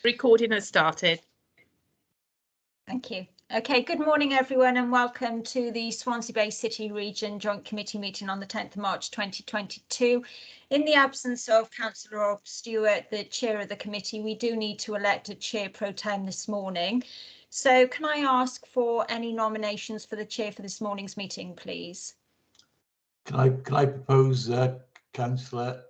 Recording has started. Thank you. Okay, good morning everyone and welcome to the Swansea Bay City Region Joint Committee meeting on the 10th of March 2022. In the absence of Councillor Rob Stewart, the chair of the committee, we do need to elect a chair pro tem this morning. So can I ask for any nominations for the chair for this morning's meeting, please? Can I propose Councillor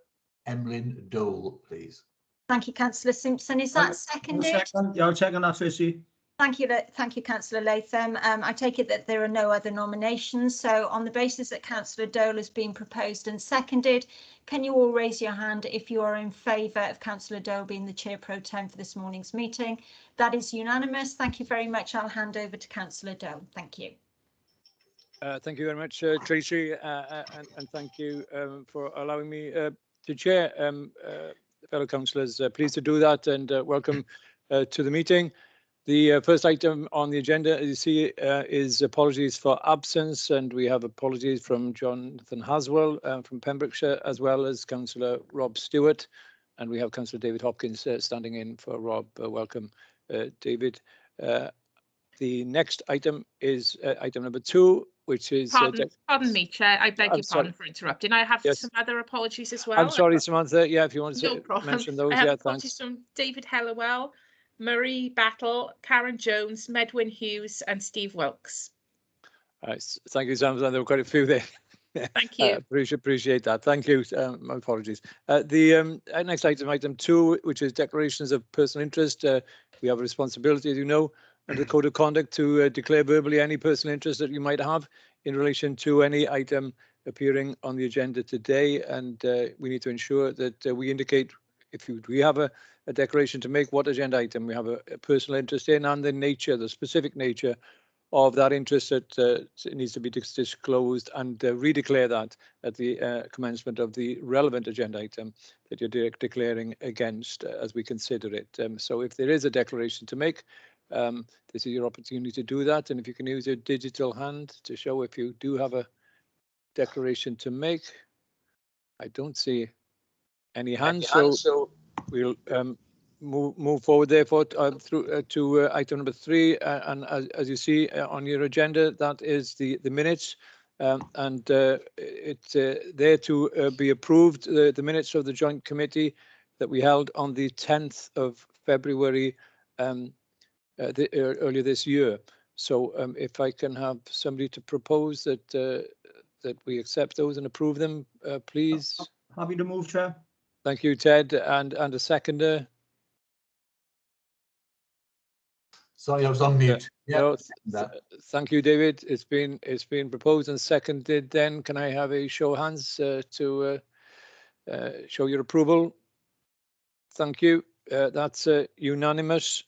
Emlyn Dole, please? Thank you, Councillor Simpson. Is that seconded? I'll second that, Tracy. Thank you, Councillor Latham. I take it that there are no other nominations. So on the basis that Councillor Dole has been proposed and seconded, can you all raise your hand if you are in favour of Councillor Dole being the chair pro tem for this morning's meeting? That is unanimous. Thank you very much. I'll hand over to Councillor Dole. Thank you. Thank you very much, Tracy, and thank you for allowing me to chair. Fellow councillors, pleased to do that, and welcome to the meeting. The first item on the agenda, as you see, is apologies for absence, and we have apologies from Jonathan Haswell from Pembrokeshire, as well as Councillor Rob Stewart, and we have Councillor David Hopkins standing in for Rob. Welcome, David. The next item is item number 2, which is... Pardon me, Chair. I beg your pardon for interrupting. I have some other apologies as well. I'm sorry, Samantha. Yeah, if you want to mention those. I have thanks. apologies from David Hellawell, Marie Battle, Karen Jones, Medwyn Hughes and Steve Wilkes. Thank you, Samantha. There were quite a few there. Thank you. Appreciate that. Thank you. My apologies. The next item 2, which is declarations of personal interest. We have a responsibility, as you know, under the Code of Conduct to declare verbally any personal interest that you might have in relation to any item appearing on the agenda today. And we need to ensure that we indicate if we have a declaration to make, what agenda item we have a personal interest in, and the nature, the specific nature of that interest that needs to be disclosed, and redeclare that at the commencement of the relevant agenda item that you're declaring against as we consider it. So if there is a declaration to make, this is your opportunity to do that, and if you can use your digital hand to show if you do have a declaration to make. I don't see any hands, so we'll move forward therefore through to item number 3, and as you see on your agenda, that is the minutes, and it's there to be approved, the minutes of the joint committee that we held on the 10th of February earlier this year. So if I can have somebody to propose that that we accept those and approve them, please. Happy to move, Chair. Thank you, Ted, and a seconder. Sorry, I was on mute. No, thank you, David. It's been proposed and seconded. Then can I have a show of hands to show your approval? Thank you. That's unanimous.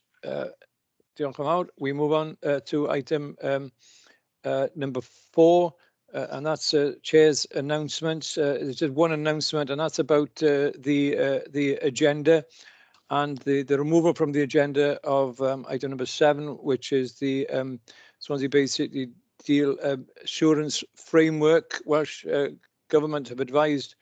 We move on to item number 4, and that's Chair's announcements. There's just one announcement, and that's about the agenda and the removal from the agenda of item number 7, which is the Swansea Bay City Deal Assurance Framework. Welsh Government have advised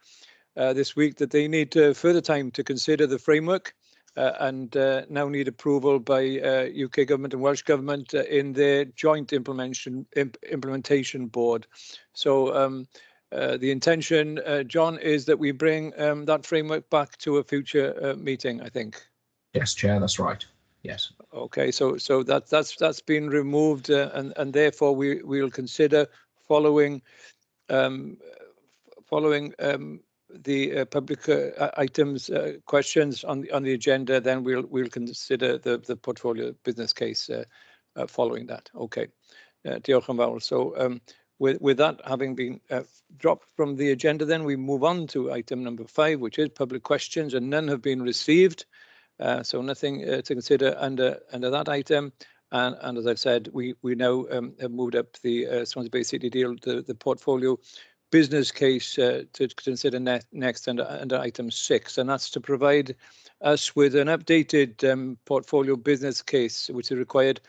this week that they need further time to consider the framework, and now need approval by UK Government and Welsh Government in their joint implementation board. So the intention, John, is that we bring that framework back to a future meeting, I think. Yes, Chair, that's right. Yes. Okay, so that's been removed, and therefore we will consider following the public items questions on the agenda. Then we'll consider the portfolio business case following that. Okay, diolch yn fawr. So with that having been dropped from the agenda, then we move on to item number 5, which is public questions, and none have been received, so nothing to consider under that item. And as I've said, we now have moved up the Swansea Bay City Deal, the portfolio business case to consider next under item 6, and that's to provide us with an updated portfolio business case, which is required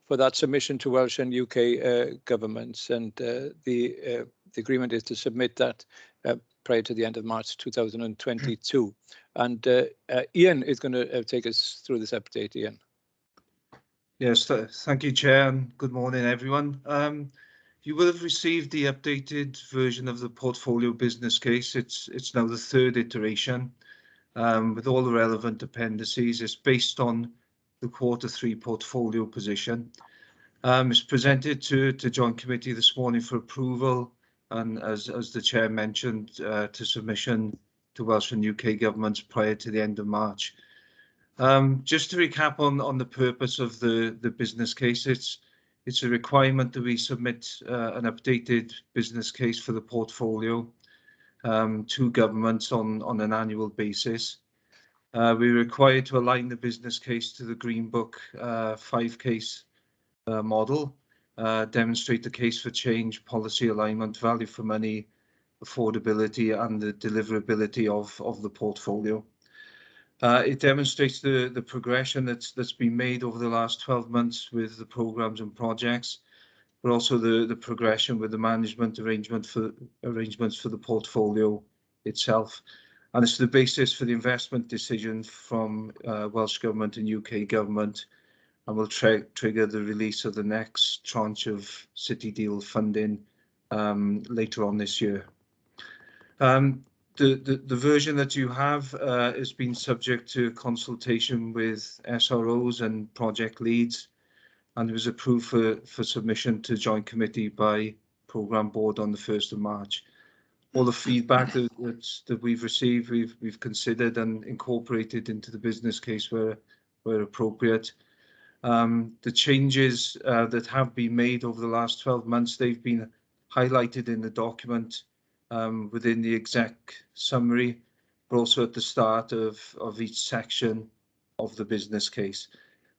for that submission to Welsh and UK governments. And the agreement is to submit that prior to the end of March 2022. And Ian is going to take us through this update. Ian. Yes, thank you, Chair, and good morning, everyone. You will have received the updated version of the portfolio business case. It's now the third iteration with all the relevant appendices. It's based on the Q3 portfolio position. It's presented to Joint Committee this morning for approval, and as the Chair mentioned, to submission to Welsh and UK governments prior to the end of March. Just to recap on the purpose of the business case, it's a requirement that we submit an updated business case for the portfolio to governments on an annual basis. We're required to align the business case to the Green Book 5-case model, demonstrate the case for change, policy alignment, value for money, affordability, and the deliverability of the portfolio. It demonstrates the progression that's been made over the last 12 months with the programmes and projects, but also the progression with the management arrangements for the portfolio itself. And it's the basis for the investment decision from Welsh Government and UK Government, and will trigger the release of the next tranche of City Deal funding later on this year. The version that you have has been subject to consultation with SROs and project leads, and was approved for submission to Joint Committee by Programme Board on the 1st of March. All the feedback that we've received, we've considered and incorporated into the business case where appropriate. The changes that have been made over the last 12 months, they've been highlighted in the document within the exec summary, but also at the start of each section of the business case.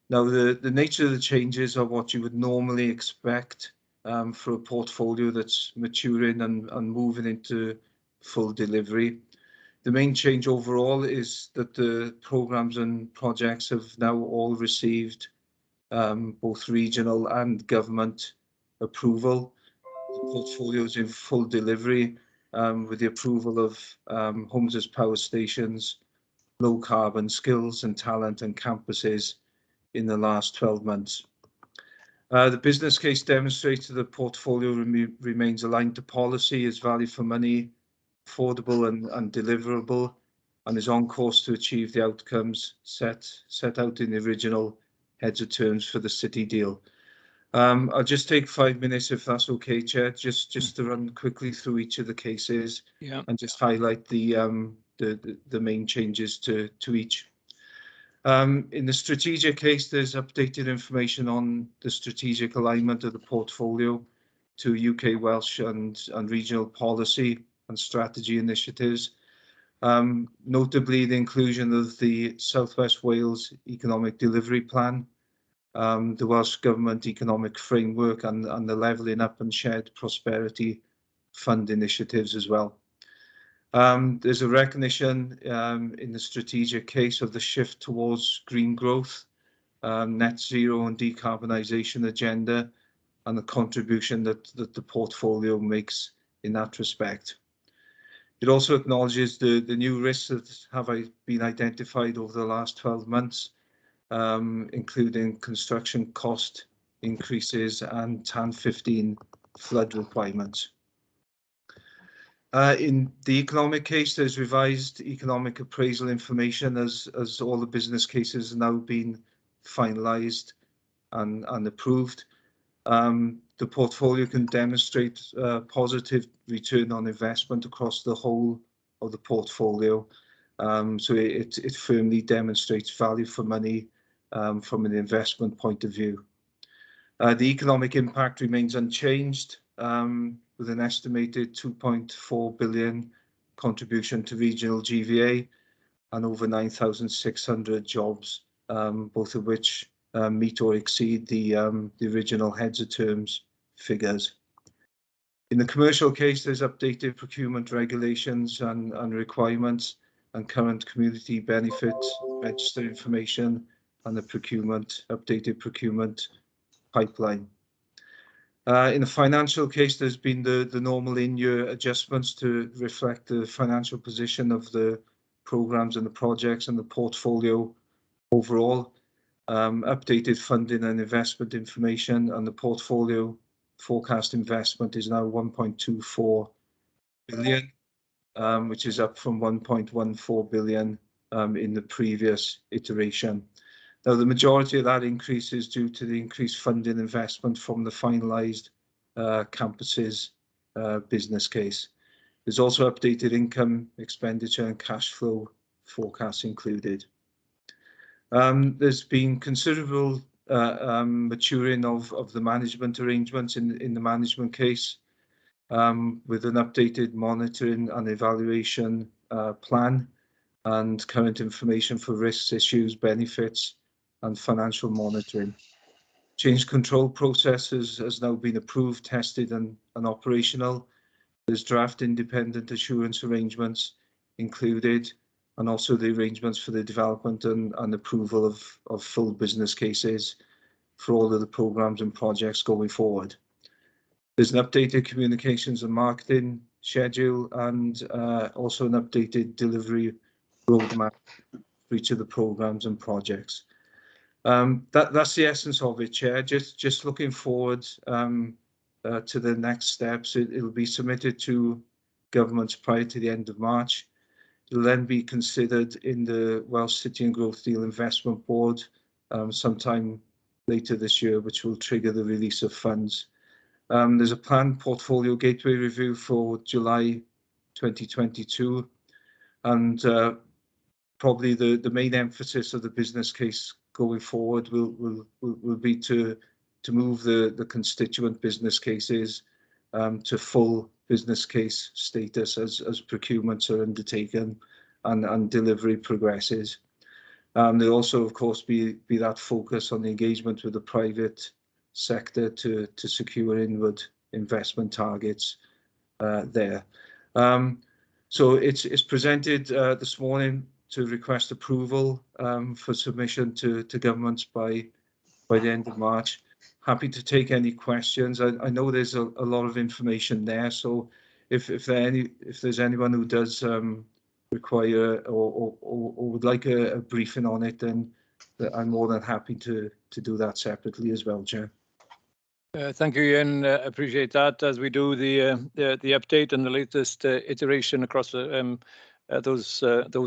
Now, the nature of the changes are what you would normally expect for a portfolio that's maturing and moving into full delivery. The main change overall is that the programmes and projects have now all received both regional and government approval. The portfolio is in full delivery with the approval of homes as power stations, low carbon skills and talent and campuses in the last 12 months. The business case demonstrates that the portfolio remains aligned to policy, is value for money, affordable and deliverable, and is on course to achieve the outcomes set out in the original heads of terms for the City Deal. I'll just take 5 minutes, if that's okay, Chair, just to run quickly through each of the cases, yeah, and just highlight the main changes to each. In the strategic case, there's updated information on the strategic alignment of the portfolio to UK, Welsh and regional policy and strategy initiatives. Notably, the inclusion of the South West Wales Economic Delivery Plan, the Welsh Government Economic Framework and the Levelling Up and Shared Prosperity Fund initiatives as well. There's a recognition in the strategic case of the shift towards green growth, net zero and decarbonisation agenda, and the contribution that the portfolio makes in that respect. It also acknowledges the new risks that have been identified over the last 12 months, including construction cost increases and TAN 15 flood requirements. In the economic case, there's revised economic appraisal information as all the business cases have now been finalised and approved. The portfolio can demonstrate positive return on investment across the whole of the portfolio. So it firmly demonstrates value for money from an investment point of view. The economic impact remains unchanged, with an estimated 2.4 billion contribution to regional GVA and over 9,600 jobs, both of which meet or exceed the original heads of terms figures. In the commercial case, there's updated procurement regulations and requirements and current community benefit register information and the updated procurement pipeline. In the financial case, there's been the normal in-year adjustments to reflect the financial position of the programmes and the projects and the portfolio overall. Updated funding and investment information, and the portfolio forecast investment is now 1.24 billion, which is up from 1.14 billion in the previous iteration. Now, the majority of that increase is due to the increased funding investment from the finalised campuses business case. There's also updated income, expenditure and cash flow forecasts included. There's been considerable maturing of the management arrangements in the management case, with an updated monitoring and evaluation plan and current information for risks, issues, benefits and financial monitoring. Change control processes has now been approved, tested and operational. There's draft independent assurance arrangements included, and also the arrangements for the development and approval of full business cases for all of the programmes and projects going forward. There's an updated communications and marketing schedule, and also an updated delivery roadmap for each of the programmes and projects. That's the essence of it, Chair. Just looking forward to the next steps. It'll be submitted to governments prior to the end of March. It'll then be considered in the Welsh City and Growth Deal Investment Board sometime later this year, which will trigger the release of funds. There's a planned portfolio gateway review for July 2022, and probably the main emphasis of the business case going forward will be to move the constituent business cases to full business case status as procurements are undertaken and delivery progresses. There'll also, of course, be that focus on the engagement with the private sector to secure inward investment targets there. So it's presented this morning to request approval for submission to governments by the end of March. Happy to take any questions. I know there's a lot of information there, so if there's anyone who does require or would like a briefing on it, then I'm more than happy to do that separately as well, Chair. Thank you, Ian. Appreciate that. As we do the update and the latest iteration across those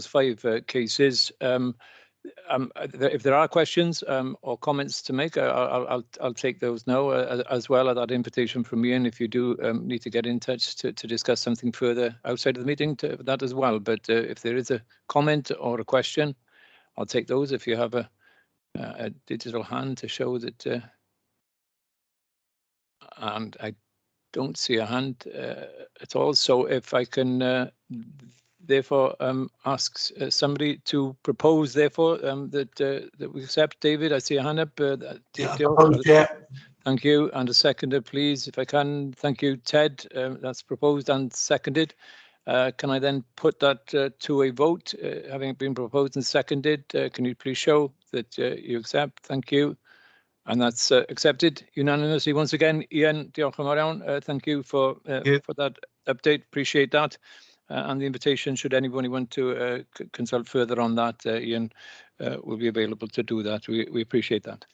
5 cases. If there are questions or comments to make, I'll take those now, as well as that invitation from Ian. If you do need to get in touch to discuss something further outside of the meeting, to that as well. But if there is a comment or a question, I'll take those. If you have a digital hand to show that, and I don't see a hand at all. So if I can therefore ask somebody to propose, therefore, that we accept. David, I see a hand up. Yeah. Thank you. And a seconder, please, if I can. Thank you, Ted. That's proposed and seconded. Can I then put that to a vote, having been proposed and seconded? Can you please show that you accept? Thank you. And that's accepted unanimously. Once again, Ian, diolch yn fawr iawn. Thank you for that update. Appreciate that. And the invitation, should anybody want to consult further on that, Ian will be available to do that. We appreciate that.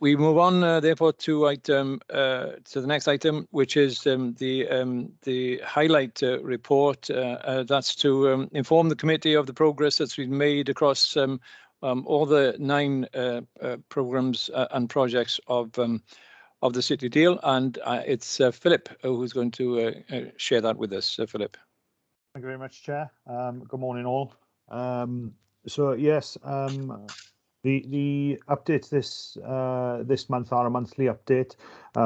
We move on, therefore, to the next item, which is the highlight report. That's to inform the committee of the progress that's been made across all the 9 programmes and projects of the City Deal, and it's Philip who's going to share that with us. Philip. Thank you very much, Chair. Good morning, all. So yes, the updates this month are a monthly update.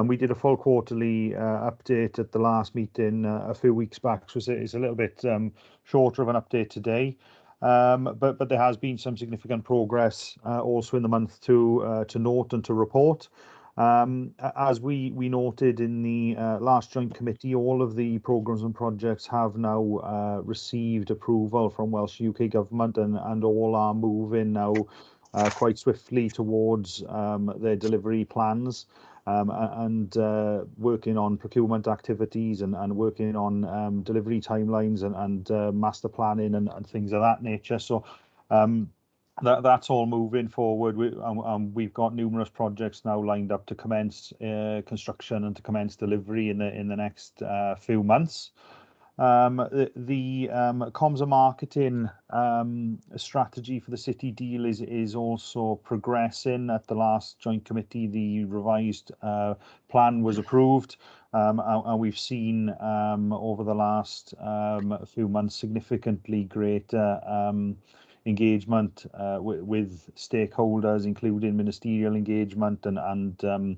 We did a full quarterly update at the last meeting a few weeks back, so it's a little bit shorter of an update today. But there has been some significant progress also in the month to note and to report. As we noted in the last joint committee, all of the programmes and projects have now received approval from Welsh UK Government, and all are moving now quite swiftly towards their delivery plans. and working on procurement activities and working on delivery timelines and master planning and things of that nature. So that's all moving forward. We've got numerous projects now lined up to commence construction and to commence delivery in the next few months. The comms and marketing strategy for the city deal is also progressing. At the last joint committee, the revised plan was approved, and we've seen over the last few months significantly greater engagement with stakeholders, including ministerial engagement and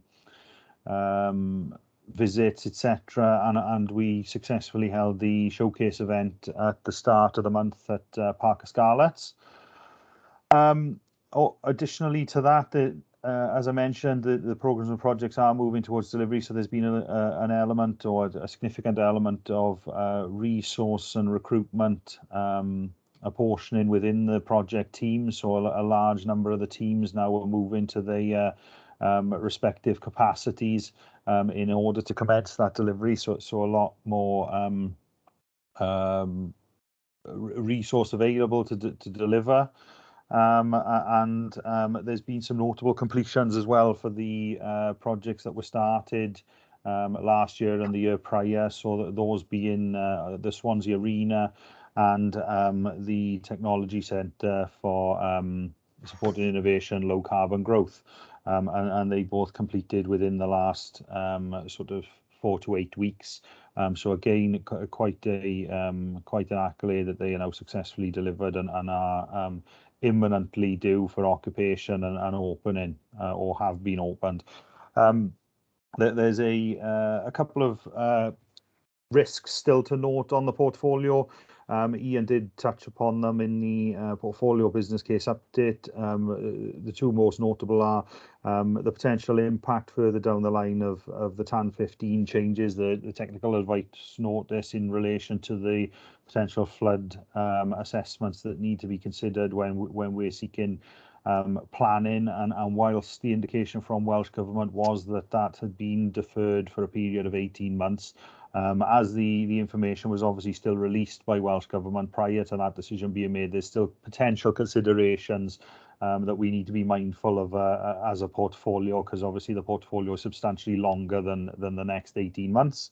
visits, etc. And we successfully held the showcase event at the start of the month at Park of Scarlets. Additionally to that, as I mentioned, the programs and projects are moving towards delivery. So there's been an element, or a significant element, of resource and recruitment apportioning within the project team. So a large number of the teams now are moving to the respective capacities in order to commence that delivery. So a lot more resource available to deliver. And there's been some notable completions as well for the projects that were started last year and the year prior. So those being the Swansea Arena and the Technology Centre for Supporting Innovation, Low Carbon Growth. And they both completed within the last sort of 4 to 8 weeks. So again, quite an accolade that they are now successfully delivered and are imminently due for occupation and opening, or have been opened. There's a couple of risks still to note on the portfolio. Ian did touch upon them in the portfolio business case update. The two most notable are the potential impact further down the line of the TAN 15 changes, the technical advice notice in relation to the potential flood assessments that need to be considered when we're seeking planning, and whilst the indication from Welsh Government was that had been deferred for a period of 18 months, as the information was obviously still released by Welsh Government prior to that decision being made, there's still potential considerations that we need to be mindful of as a portfolio, because obviously the portfolio is substantially longer than the next 18 months.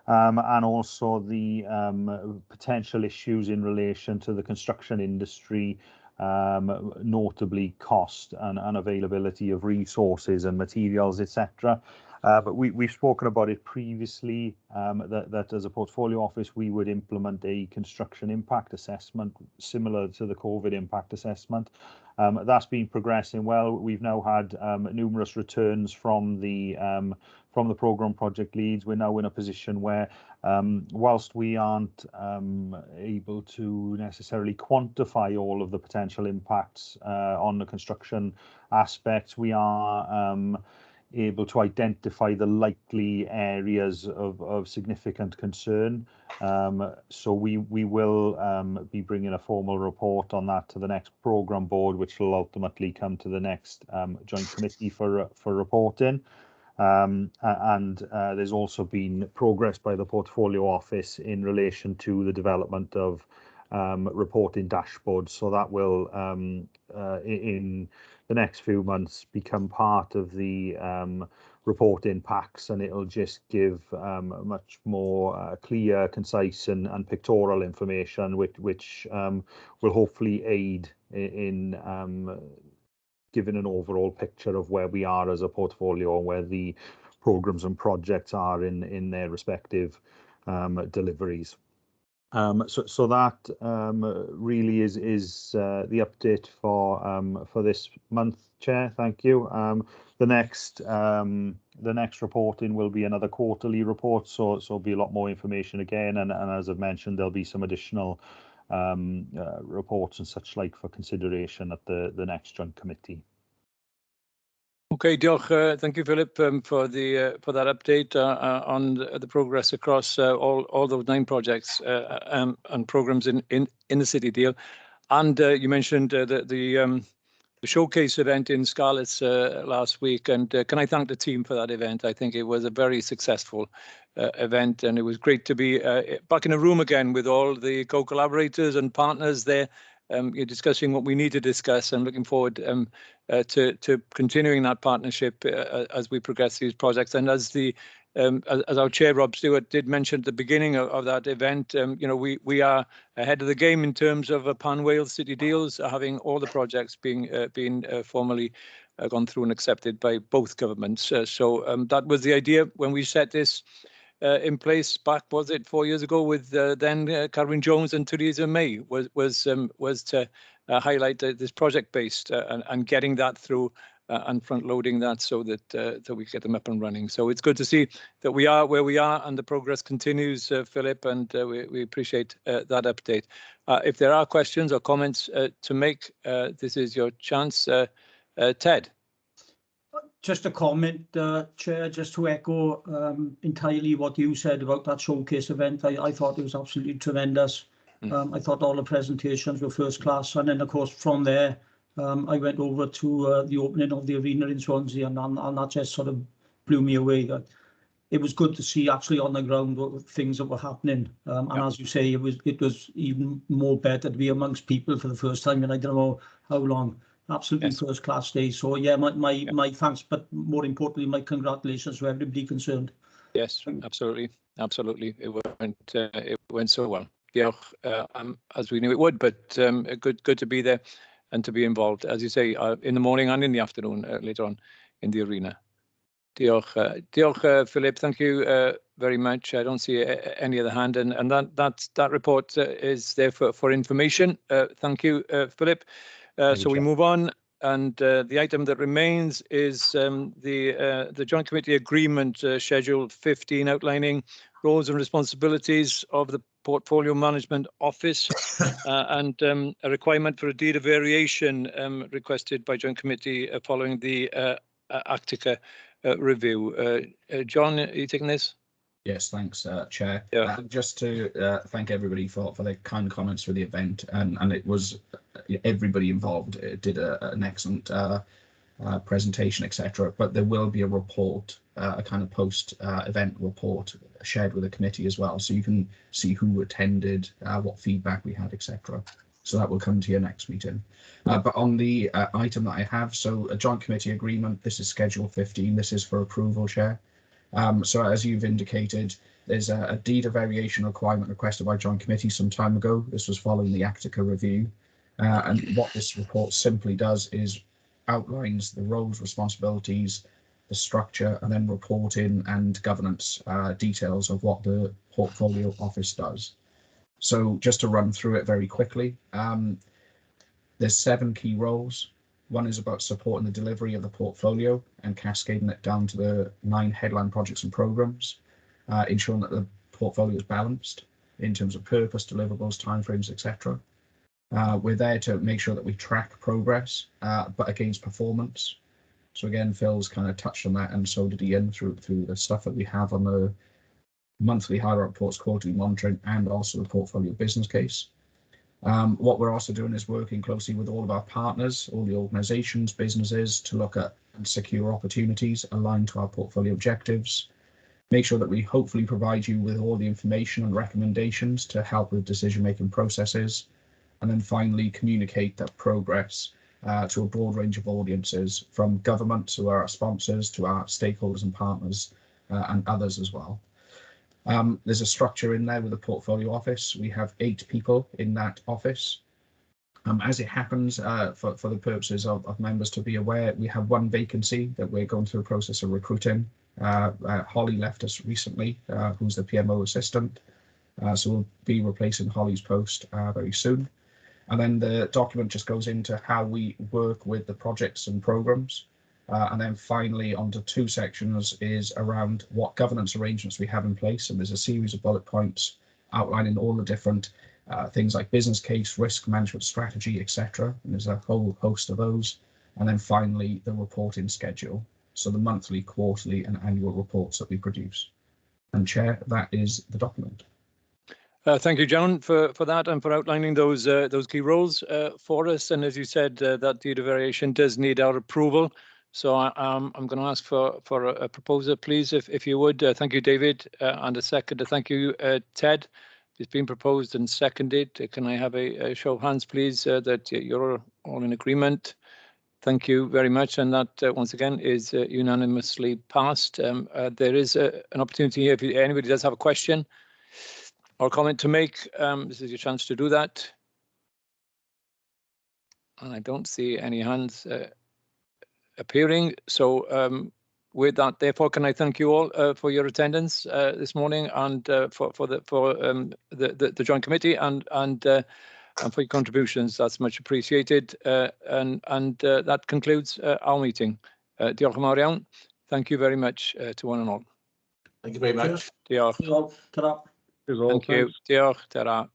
And also the potential issues in relation to the construction industry, notably cost and availability of resources and materials, etc. But we've spoken about it previously, that as a portfolio office, we would implement a construction impact assessment similar to the COVID impact assessment. That's been progressing well. We've now had numerous returns from the programme project leads. We're now in a position where, whilst we aren't able to necessarily quantify all of the potential impacts on the construction aspects, we are able to identify the likely areas of significant concern. So we will be bringing a formal report on that to the next programme board, which will ultimately come to the next joint committee for reporting. And there's also been progress by the portfolio office in relation to the development of reporting dashboards. So that will, in the next few months, become part of the reporting packs, and it'll just give much more clear, concise and pictorial information, which will hopefully aid in giving an overall picture of where we are as a portfolio and where the programs and projects are in their respective deliveries. So that really is the update for this month, Chair. Thank you. The next reporting will be another quarterly report, so there'll be a lot more information again, and as I've mentioned, there'll be some additional reports and such like for consideration at the next joint committee. Okay, diolch. Thank you, Philip, for that update on the progress across all those 9 projects and programs in the city deal. And you mentioned the showcase event in Scarlett's last week, and can I thank the team for that event? I think it was a very successful event, and it was great to be back in a room again with all the co-collaborators and partners there. You're discussing what we need to discuss. I'm looking forward to continuing that partnership as we progress these projects. And as our chair, Rob Stewart, did mention at the beginning of that event, we are ahead of the game in terms of Pan Wales City deals, having all the projects being formally gone through and accepted by both governments. So that was the idea when we set this in place back, was it 4 years ago, with then Carwyn Jones and Theresa May, was to highlight this project-based and getting that through and front-loading that so that we get them up and running. So it's good to see that we are where we are and the progress continues, Philip, and we appreciate that update. If there are questions or comments to make, this is your chance. Ted. Just a comment, Chair, just to echo entirely what you said about that showcase event. I thought it was absolutely tremendous. I thought all the presentations were first class. And then, of course, from there, I went over to the opening of the arena in Swansea, and that just sort of blew me away. That it was good to see actually on the ground what things that were happening. And as you say, it was even more better to be amongst people for the first time in I don't know how long. Absolutely first class day. So yeah, my thanks, but more importantly, my congratulations to everybody concerned. Yes, absolutely. It went so well. Yeah, as we knew it would, but good to be there and to be involved, as you say, in the morning and in the afternoon later on in the arena. Diolch, Philip. Thank you very much. I don't see any other hand, and that report is there for information. Thank you, Philip. So we move on, and the item that remains is the Joint Committee Agreement, Schedule 15, outlining roles and responsibilities of the Portfolio Management Office, and a requirement for a deed of variation requested by Joint Committee following the Actica review. John, are you taking this? Yes, thanks, Chair. Yeah. Just to thank everybody for their kind comments for the event, and it was everybody involved did an excellent presentation, etc. But there will be a report, a kind of post-event report shared with the committee as well, so you can see who attended, what feedback we had, etc. So that will come to your next meeting. But on the item that I have, so a joint committee agreement, this is Schedule 15. This is for approval, Chair. So as you've indicated, there's a deed of variation requirement requested by Joint Committee some time ago. This was following the Actica review. And what this report simply does is outlines the roles, responsibilities, the structure, and then reporting and governance details of what the Portfolio Office does. So just to run through it very quickly, there's 7 key roles. One is about supporting the delivery of the portfolio and cascading it down to the 9 headline projects and programs, ensuring that the portfolio is balanced in terms of purpose, deliverables, timeframes, etc. We're there to make sure that we track progress, but against performance. So again, Phil's kind of touched on that, and so did Ian through the stuff that we have on the monthly higher reports, quarterly monitoring, and also the portfolio business case. What we're also doing is working closely with all of our partners, all the organisations, businesses, to look at and secure opportunities aligned to our portfolio objectives. Make sure that we hopefully provide you with all the information and recommendations to help with decision-making processes. And then finally, communicate that progress to a broad range of audiences, from government to our sponsors, to our stakeholders and partners, and others as well. There's a structure in there with the Portfolio Office. We have 8 people in that office. As it happens, for the purposes of members to be aware, we have 1 vacancy that we're going through a process of recruiting. Holly left us recently, who's the PMO assistant. So we'll be replacing Holly's post very soon. And then the document just goes into how we work with the projects and programs. And then finally, onto 2 sections is around what governance arrangements we have in place. And there's a series of bullet points outlining all the different things like business case, risk management strategy, etc. And there's a whole host of those. And then finally, the reporting schedule. So the monthly, quarterly and annual reports that we produce. And Chair, that is the document. Thank you, John, for that and for outlining those key roles for us. And as you said, that deed of variation does need our approval. So I'm going to ask for a proposer, please, if you would. Thank you, David, and a second. Thank you, Ted. It's been proposed and seconded. Can I have a show of hands, please, that you're all in agreement? Thank you very much. And that, once again, is unanimously passed. There is an opportunity here. If anybody does have a question or comment to make, this is your chance to do that. And I don't see any hands appearing. So with that, therefore, can I thank you all for your attendance this morning and for the joint committee and for your contributions. That's much appreciated. And that concludes our meeting. Diolch yn fawr iawn. Thank you very much to one and all. Thank you very much. Diolch. Ta-ra. Thank you. Diolch. Ta-ra.